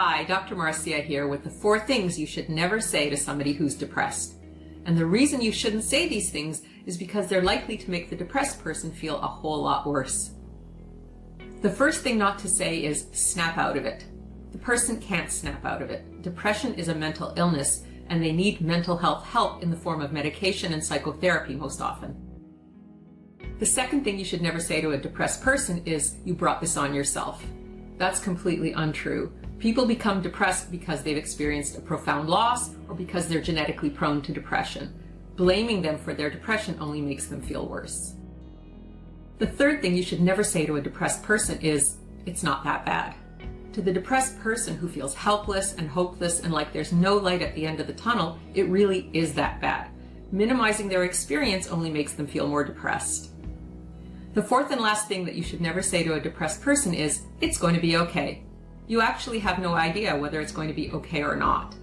Hi, Dr. Marcia here with the 4 things you should never say to somebody who's depressed. And the reason you shouldn't say these things is because they're likely to make the depressed person feel a whole lot worse. The first thing not to say is snap out of it. The person can't snap out of it. Depression is a mental illness, and they need mental health help in the form of medication and psychotherapy most often. The second thing you should never say to a depressed person is, "You brought this on yourself." That's completely untrue. People become depressed because they've experienced a profound loss or because they're genetically prone to depression. Blaming them for their depression only makes them feel worse. The third thing you should never say to a depressed person is, "It's not that bad." To the depressed person who feels helpless and hopeless and like there's no light at the end of the tunnel, it really is that bad. Minimizing their experience only makes them feel more depressed. The fourth and last thing that you should never say to a depressed person is, "It's going to be okay." You actually have no idea whether it's going to be okay or not.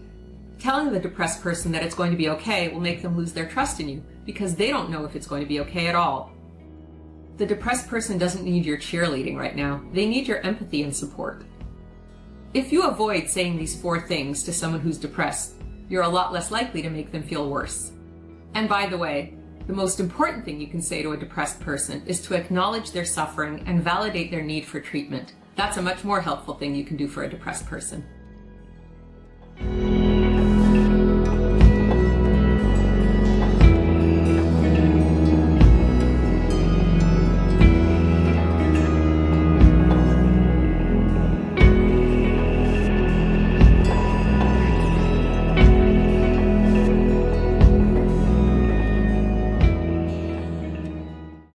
Telling the depressed person that it's going to be okay will make them lose their trust in you because they don't know if it's going to be okay at all. The depressed person doesn't need your cheerleading right now. They need your empathy and support. If you avoid saying these 4 things to someone who's depressed, you're a lot less likely to make them feel worse. And by the way, the most important thing you can say to a depressed person is to acknowledge their suffering and validate their need for treatment. That's a much more helpful thing you can do for a depressed person.